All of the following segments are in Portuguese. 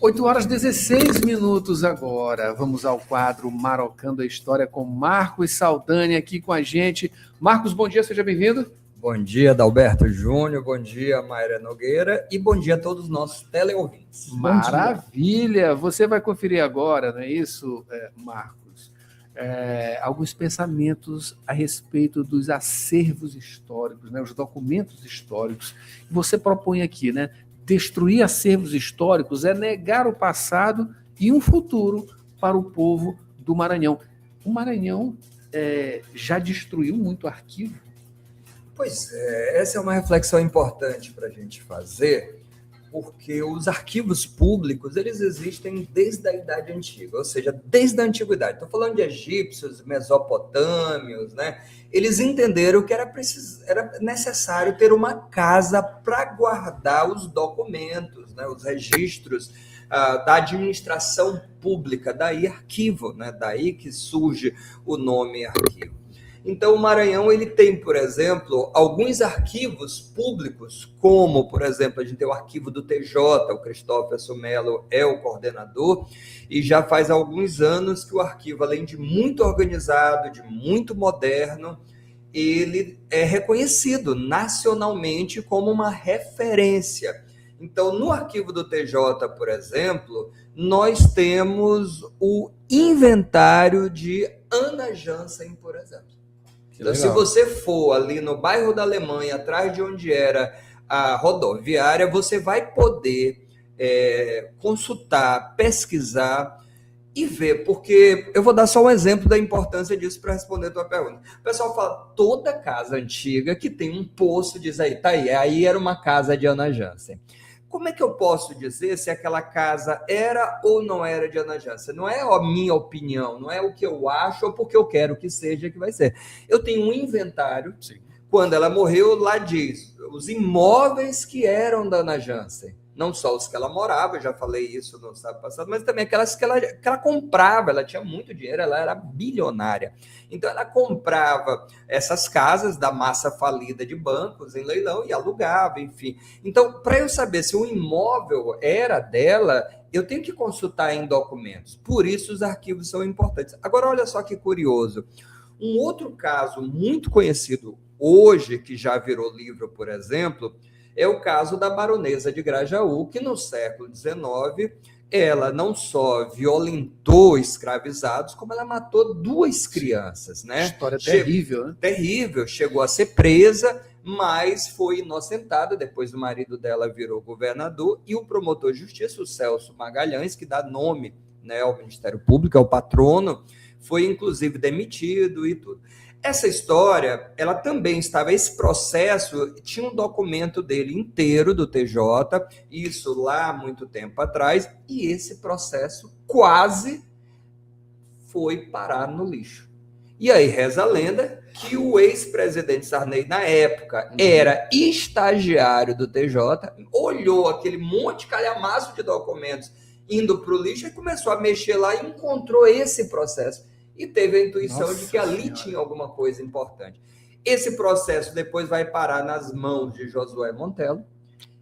8h16 agora. Vamos ao quadro Marocando a História com Marcos Saldanha aqui com a gente. Marcos, bom dia, seja bem-vindo. Bom dia, Adalberto Júnior, bom dia, Mayra Nogueira, e bom dia a todos os nossos teleouvintes. Maravilha! Você vai conferir agora, não é isso, Marcos? Alguns pensamentos a respeito dos acervos históricos, né, os documentos históricos. Você propõe aqui, né? Destruir acervos históricos é negar o passado e um futuro para o povo do Maranhão. O Maranhão já destruiu muito arquivo? Pois é, essa é uma reflexão importante para a gente fazer, porque os arquivos públicos, eles existem desde a Idade Antiga, ou seja, desde a Antiguidade. Estou falando de egípcios, mesopotâmios, né? Eles entenderam que era necessário ter uma casa para guardar os documentos, né? Os registros da administração pública, daí arquivo, né? Daí que surge o nome arquivo. Então, o Maranhão ele tem, por exemplo, alguns arquivos públicos, como, por exemplo, a gente tem o arquivo do TJ, o Cristóvão Melo é o coordenador, e já faz alguns anos que o arquivo, além de muito organizado, de muito moderno, ele é reconhecido nacionalmente como uma referência. Então, no arquivo do TJ, por exemplo, nós temos o inventário de Ana Jansen, por exemplo. Então, se você for ali no bairro da Alemanha, atrás de onde era a rodoviária, você vai poder consultar, pesquisar e ver, porque eu vou dar só um exemplo da importância disso para responder a tua pergunta. O pessoal fala, toda casa antiga que tem um poço, diz aí, tá aí era uma casa de Ana Jansen. Como é que eu posso dizer se aquela casa era ou não era de Ana Jansen? Não é a minha opinião, não é o que eu acho ou porque eu quero que seja que vai ser. Eu tenho um inventário, sim. Quando ela morreu, lá diz os imóveis que eram da Ana Jansen. Não só os que ela morava, eu já falei isso no sábado passado, mas também aquelas que ela comprava, ela tinha muito dinheiro, ela era bilionária. Então, ela comprava essas casas da massa falida de bancos em leilão e alugava, enfim. Então, para eu saber se o imóvel era dela, eu tenho que consultar em documentos. Por isso, os arquivos são importantes. Agora, olha só que curioso. Um outro caso muito conhecido hoje, que já virou livro, por exemplo, é o caso da baronesa de Grajaú, que no século XIX, ela não só violentou escravizados, como ela matou 2 crianças, né? História terrível, né? Terrível, chegou a ser presa, mas foi inocentada, depois o marido dela virou governador, e o promotor de justiça, o Celso Magalhães, que dá nome, né, ao Ministério Público, é o patrono, foi inclusive demitido e tudo. Essa história, ela também estava, esse processo, tinha um documento dele inteiro do TJ, isso lá há muito tempo atrás, e esse processo quase foi parar no lixo. E aí reza a lenda que o ex-presidente Sarney, na época, era estagiário do TJ, olhou aquele monte de calhamaço de documentos indo para o lixo e começou a mexer lá e encontrou esse processo. E teve a intuição de que ali tinha alguma coisa importante. Esse processo depois vai parar nas mãos de Josué Montello,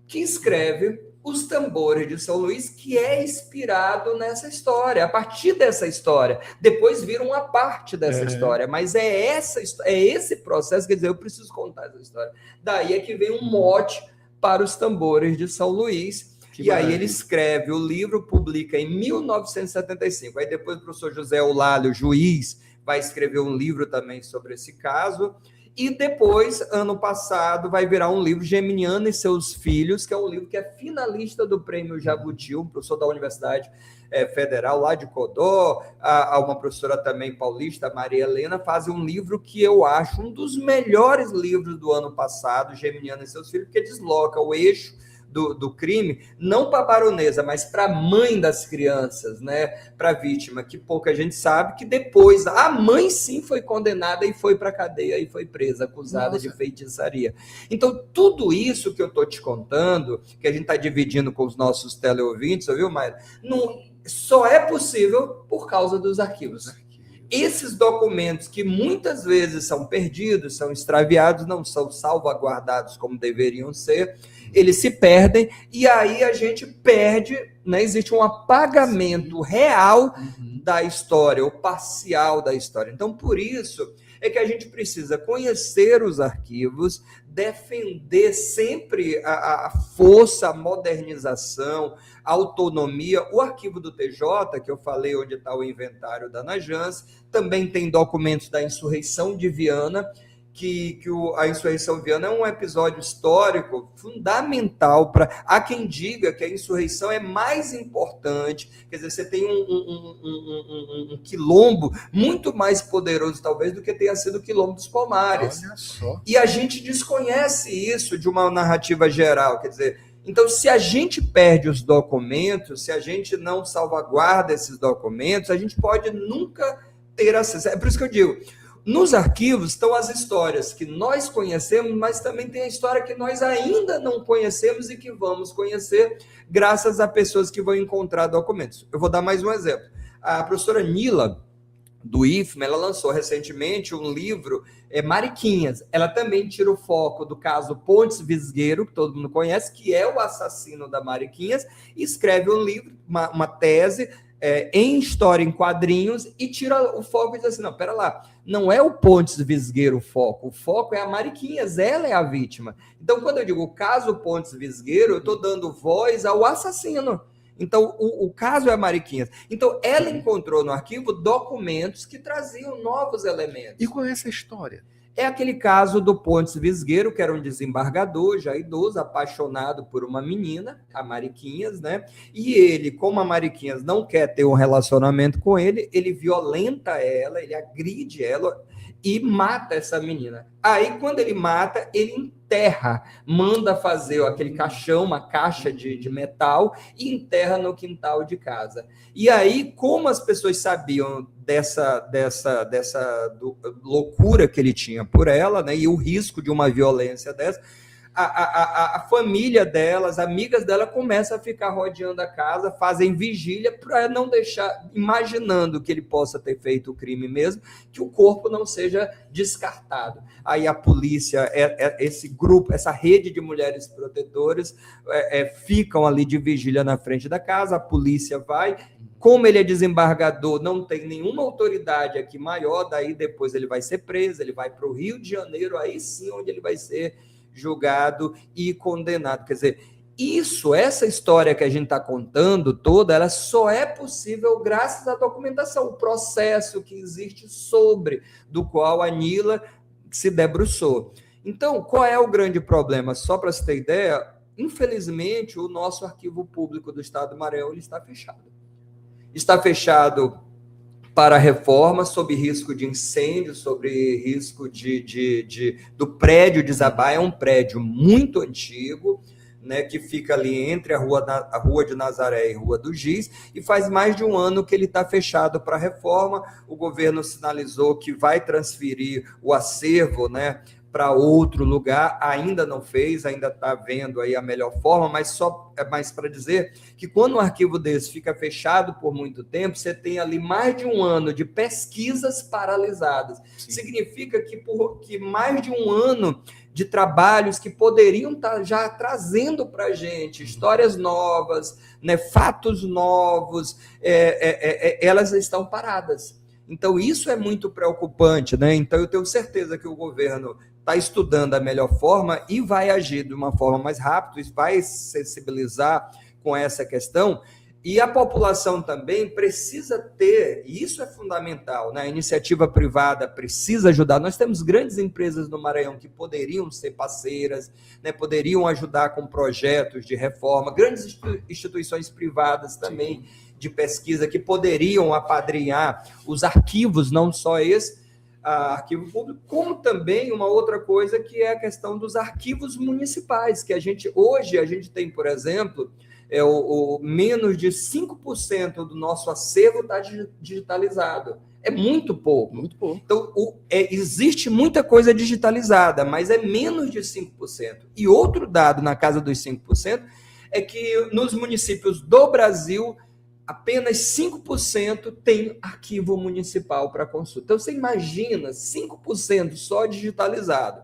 que escreve Os Tambores de São Luís, que é inspirado nessa história, a partir dessa história. Depois vira uma parte dessa história, mas é esse processo, quer dizer, eu preciso contar essa história. Daí é que vem um mote para Os Tambores de São Luís. E aí ele escreve o livro, publica em 1975. Aí depois o professor José Eulálio, juiz, vai escrever um livro também sobre esse caso. E depois, ano passado, vai virar um livro, Geminiano e Seus Filhos, que é um livro que é finalista do Prêmio Jabuti, um professor da Universidade Federal lá de Codó, uma professora também paulista, Maria Helena, faz um livro que eu acho um dos melhores livros do ano passado, Geminiano e Seus Filhos, porque desloca o eixo do crime, não para a baronesa, mas para a mãe das crianças, né? Para a vítima, que pouca gente sabe, que depois a mãe sim foi condenada e foi para a cadeia e foi presa, acusada de feitiçaria. Então, tudo isso que eu estou te contando, que a gente está dividindo com os nossos teleouvintes, viu, Mayra? Não, só é possível por causa dos arquivos. esses documentos que muitas vezes são perdidos, são extraviados, não são salvaguardados como deveriam ser, eles se perdem, e aí a gente perde, né? Existe um apagamento real da história, ou parcial da história. Então, por isso é que a gente precisa conhecer os arquivos, defender sempre a força, a modernização, a autonomia. O arquivo do TJ, que eu falei onde está o inventário da Najans, também tem documentos da insurreição de Viana, que a insurreição viana é um episódio histórico fundamental para... Há quem diga que a insurreição é mais importante, quer dizer, você tem um quilombo muito mais poderoso, talvez, do que tenha sido o quilombo dos Palmares. Olha só. E a gente desconhece isso de uma narrativa geral, quer dizer, então, se a gente perde os documentos, se a gente não salvaguarda esses documentos, a gente pode nunca ter acesso. É por isso que eu digo, nos arquivos estão as histórias que nós conhecemos, mas também tem a história que nós ainda não conhecemos e que vamos conhecer graças a pessoas que vão encontrar documentos. Eu vou dar mais um exemplo. A professora Nila, do IFMA, ela lançou recentemente um livro, Mariquinhas. Ela também tira o foco do caso Pontes Visgueiro, que todo mundo conhece, que é o assassino da Mariquinhas, e escreve um livro, uma tese, em história em quadrinhos, e tira o foco e diz assim, não, pera lá, não é o Pontes Visgueiro o foco é a Mariquinhas, ela é a vítima. Então, quando eu digo o caso Pontes Visgueiro, eu estou dando voz ao assassino. Então, o caso é a Mariquinhas. Então, ela encontrou no arquivo documentos que traziam novos elementos. E qual é essa história? É aquele caso do Pontes Visgueiro, que era um desembargador, já idoso, apaixonado por uma menina, a Mariquinhas, né? E ele, como a Mariquinhas não quer ter um relacionamento com ele, ele violenta ela, ele agride ela e mata essa menina. Aí, quando ele mata, ele enterra, manda fazer aquele caixão, uma caixa de metal, e enterra no quintal de casa. E aí, como as pessoas sabiam dessa loucura que ele tinha por ela, né, e o risco de uma violência dessa, a família dela, as amigas dela começam a ficar rodeando a casa, fazem vigília para não deixar, imaginando que ele possa ter feito o crime mesmo, que o corpo não seja descartado. Aí a polícia, esse grupo, essa rede de mulheres protetoras ficam ali de vigília na frente da casa, a polícia vai. Como ele é desembargador, não tem nenhuma autoridade aqui maior, daí depois ele vai ser preso, ele vai para o Rio de Janeiro, aí sim onde ele vai ser julgado e condenado. Quer dizer, essa história que a gente está contando toda, ela só é possível graças à documentação, o processo que existe do qual a Nila se debruçou. Então, qual é o grande problema? Só para você ter ideia, infelizmente, o nosso arquivo público do Estado do Maranhão ele está fechado. Está fechado para reforma, sob risco de incêndio, sobre risco do prédio desabar. É um prédio muito antigo, né, que fica ali entre a Rua de Nazaré e Rua do Giz, e faz mais de um ano que ele está fechado para reforma. O governo sinalizou que vai transferir o acervo, né, para outro lugar, ainda não fez, ainda está vendo aí a melhor forma, mas para dizer que quando um arquivo desse fica fechado por muito tempo, você tem ali mais de um ano de pesquisas paralisadas. Sim. Significa que mais de um ano de trabalhos que poderiam estar já trazendo para a gente histórias novas, né, fatos novos, elas estão paradas. Então, isso é muito preocupante, né? Então, eu tenho certeza que o governo está estudando a melhor forma e vai agir de uma forma mais rápida, vai sensibilizar com essa questão, e a população também precisa ter, e isso é fundamental, né? A iniciativa privada precisa ajudar. Nós temos grandes empresas no Maranhão que poderiam ser parceiras, né? Poderiam ajudar com projetos de reforma, grandes instituições privadas também, sim, de pesquisa, que poderiam apadrinhar os arquivos, não só esse arquivo público, como também uma outra coisa que é a questão dos arquivos municipais, que hoje a gente tem, por exemplo, menos de 5% do nosso acervo está digitalizado. É muito pouco. Muito pouco. Então, existe muita coisa digitalizada, mas é menos de 5%. E outro dado na casa dos 5% é que nos municípios do Brasil, apenas 5% tem arquivo municipal para consulta. Então, você imagina 5% só digitalizado.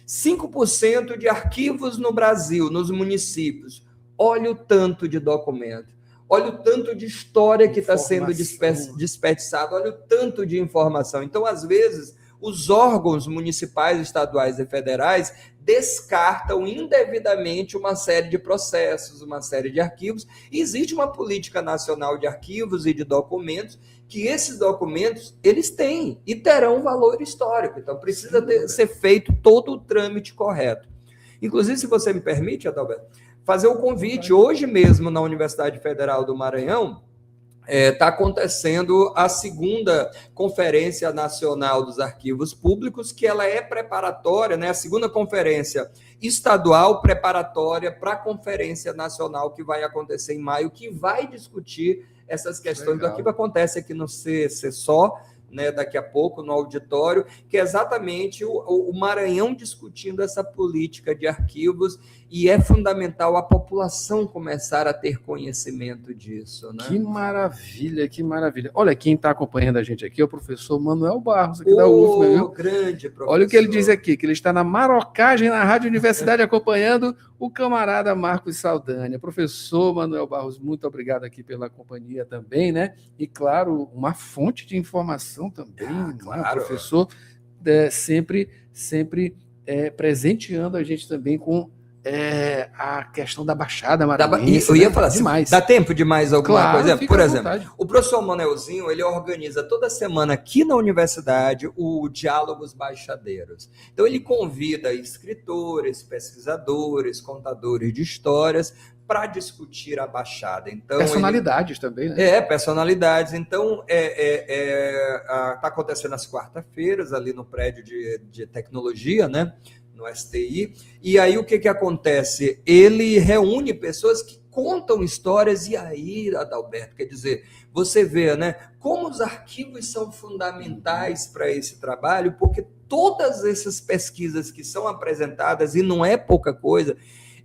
5% de arquivos no Brasil, nos municípios. Olha o tanto de documento. Olha o tanto de história que está sendo desperdiçado. Olha o tanto de informação. Então, às vezes, os órgãos municipais, estaduais e federais descartam indevidamente uma série de processos, uma série de arquivos. E existe uma política nacional de arquivos e de documentos, que esses documentos, eles têm e terão valor histórico. Então, precisa ser feito todo o trâmite correto. Inclusive, se você me permite, Adalberto, fazer o convite. Hoje mesmo, na Universidade Federal do Maranhão, está acontecendo a segunda Conferência Nacional dos Arquivos Públicos, que ela é preparatória, né? A segunda conferência estadual preparatória para a Conferência Nacional que vai acontecer em maio, que vai discutir essas questões. Legal. Do arquivo. Acontece aqui no CCSO, né, daqui a pouco, no auditório, que é exatamente o Maranhão discutindo essa política de arquivos, e é fundamental a população começar a ter conhecimento disso. Né? Que maravilha, que maravilha. Olha, quem está acompanhando a gente aqui é o professor Manuel Barros, aqui da UFMA, viu? Grande professor. Olha o que ele diz aqui, que ele está na marocagem na Rádio Universidade acompanhando o camarada Marcos Saldanha. Professor Manuel Barros, muito obrigado aqui pela companhia também, né? E, claro, uma fonte de informação também, claro. Né? O professor sempre presenteando a gente também com a questão da Baixada Maranhense. Eu ia falar demais. Dá tempo de mais alguma coisa? Por exemplo, vontade. O professor Manelzinho, ele organiza toda semana aqui na universidade o Diálogos Baixadeiros. Então, ele convida escritores, pesquisadores, contadores de histórias para discutir a Baixada. Então, personalidades também, né? Personalidades. Então, está acontecendo às quarta-feiras, ali no prédio de tecnologia, né? No STI, e aí o que acontece? Ele reúne pessoas que contam histórias, e aí, Adalberto, quer dizer, você vê, né, como os arquivos são fundamentais para esse trabalho, porque todas essas pesquisas que são apresentadas, e não é pouca coisa,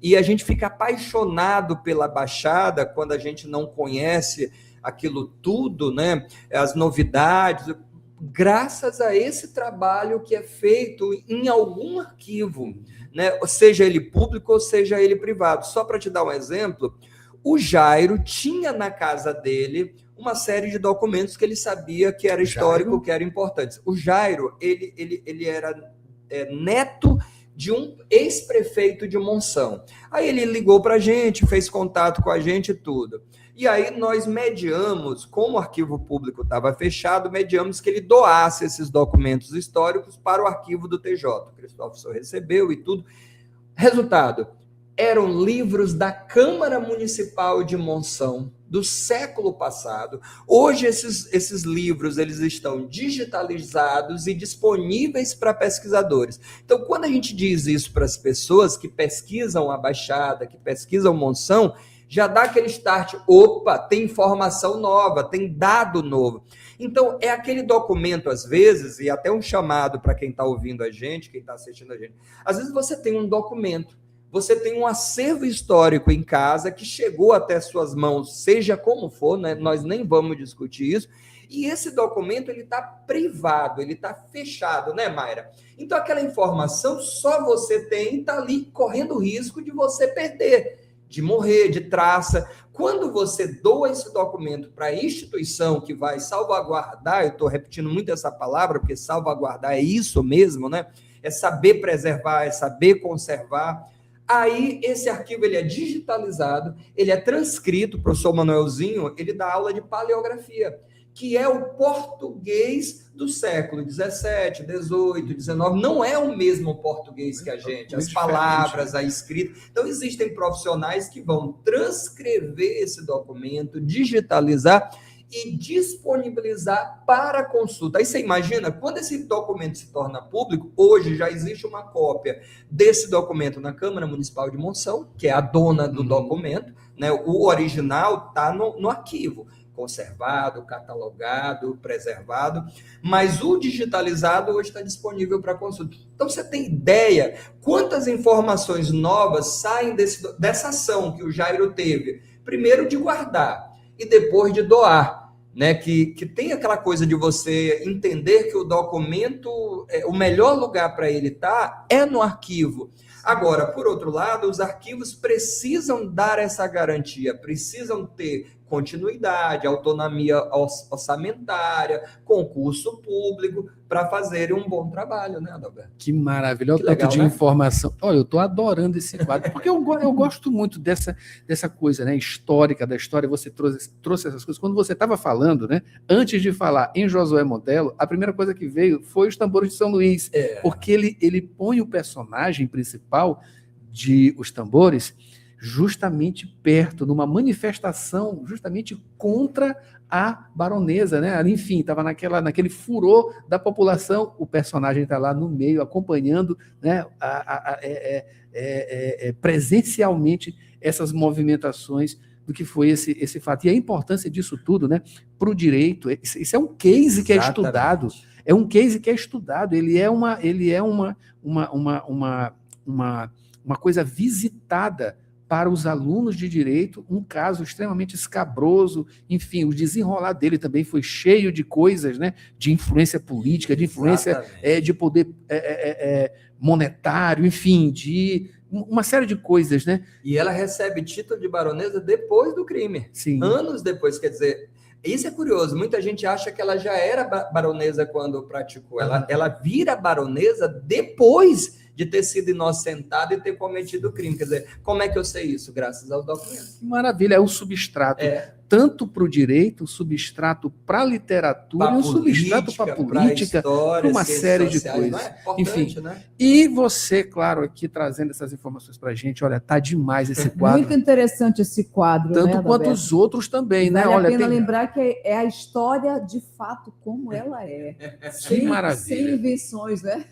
e a gente fica apaixonado pela Baixada quando a gente não conhece aquilo tudo, né, as novidades, graças a esse trabalho que é feito em algum arquivo, né? Seja ele público ou seja ele privado. Só para te dar um exemplo, o Jairo tinha na casa dele uma série de documentos que ele sabia que era histórico, que era importante. O Jairo, ele era neto de um ex-prefeito de Monção. Aí ele ligou para a gente, fez contato com a gente e tudo. E aí nós mediamos, como o arquivo público estava fechado, mediamos que ele doasse esses documentos históricos para o arquivo do TJ. O Cristóvão recebeu e tudo. Resultado, eram livros da Câmara Municipal de Monção, do século passado. Hoje esses livros eles estão digitalizados e disponíveis para pesquisadores. Então, quando a gente diz isso para as pessoas que pesquisam a Baixada, que pesquisam Monção, já dá aquele start, opa, tem informação nova, tem dado novo. Então, é aquele documento, às vezes, e até um chamado para quem está ouvindo a gente, quem está assistindo a gente. Às vezes você tem um documento, você tem um acervo histórico em casa que chegou até suas mãos, seja como for, né? Nós nem vamos discutir isso, e esse documento ele está privado, ele está fechado, né, Mayra? Então, aquela informação só você tem e está ali correndo o risco de você perder, de morrer, de traça. Quando você doa esse documento para a instituição que vai salvaguardar, eu estou repetindo muito essa palavra, porque salvaguardar é isso mesmo, né? É saber preservar, é saber conservar. Aí, esse arquivo ele é digitalizado, ele é transcrito. O professor Manuelzinho, ele dá aula de paleografia, que é o português do século XVII, XVIII, XIX. Não é o mesmo português que a gente, as palavras, a escrita. Então, existem profissionais que vão transcrever esse documento, digitalizar e disponibilizar para consulta. Aí você imagina, quando esse documento se torna público, hoje já existe uma cópia desse documento na Câmara Municipal de Monção, que é a dona do documento, né? O original está no arquivo, conservado, catalogado, preservado, mas o digitalizado hoje está disponível para consulta. Então, você tem ideia quantas informações novas saem dessa ação que o Jairo teve? Primeiro, de guardar, e depois de doar, né? Que tem aquela coisa de você entender que o documento, o melhor lugar para ele estar é no arquivo. Agora, por outro lado, os arquivos precisam dar essa garantia, precisam ter continuidade, autonomia orçamentária, concurso público, para fazerem um bom trabalho, né, Adalberto? Que maravilha, olha o tanto de informação. Olha, eu estou adorando esse quadro, porque eu gosto muito dessa coisa, né, histórica da história. Você trouxe essas coisas. Quando você estava falando, né, antes de falar em Josué Montello, a primeira coisa que veio foi os Tambores de São Luís, porque ele põe o personagem principal de Os Tambores justamente perto, numa manifestação justamente contra a baronesa, né? Enfim, estava naquele furor da população, o personagem está lá no meio, acompanhando, né, presencialmente essas movimentações do que foi esse fato. E a importância disso tudo, né, para o direito, isso é um case que é estudado, ele é uma coisa visitada para os alunos de direito, um caso extremamente escabroso, enfim, o desenrolar dele também foi cheio de coisas, né, de influência política, de influência de poder monetário, enfim, de uma série de coisas, né? E ela recebe título de baronesa depois do crime, anos depois, quer dizer, isso é curioso, muita gente acha que ela já era baronesa quando praticou, ela vira baronesa depois de ter sido inocentada e ter cometido o crime. Quer dizer, como é que eu sei isso? Graças aos documentos. Que maravilha, é o substrato. Tanto para o direito, o substrato para a literatura, e o substrato para a política, para uma série de coisas. Enfim, né? E você, claro, aqui trazendo essas informações para a gente, olha, tá demais esse quadro. Muito interessante esse quadro, tanto, né, quanto os outros também, né? Vale a pena lembrar que é a história de fato como ela é. Que maravilha. Sem invenções, né?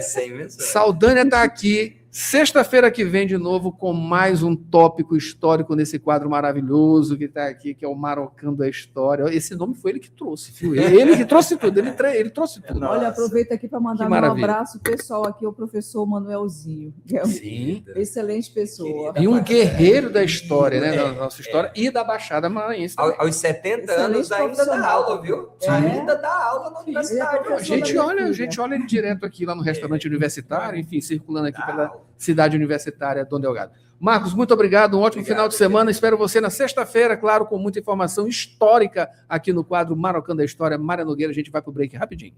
Sem invenções. Saldanha está aqui. Sexta-feira que vem, de novo, com mais um tópico histórico nesse quadro maravilhoso que está aqui, que é o Marocando a História. Esse nome foi ele que trouxe, viu? Ele que trouxe tudo, ele trouxe tudo. Olha, aproveita aqui para mandar um abraço pessoal aqui ao professor Manuelzinho, que é uma excelente pessoa. E um guerreiro da história, né? Da nossa história e da Baixada Maranhense. Aos 70 anos ainda dá aula, viu? Ainda dá aula na universidade. A gente olha ele direto aqui lá no restaurante universitário, enfim, circulando aqui pela cidade universitária Dom Delgado. Marcos, muito obrigado, um ótimo final de semana. Espero você na sexta-feira, claro, com muita informação histórica aqui no quadro Marocando a História. Mária Nogueira, a gente vai para o break rapidinho.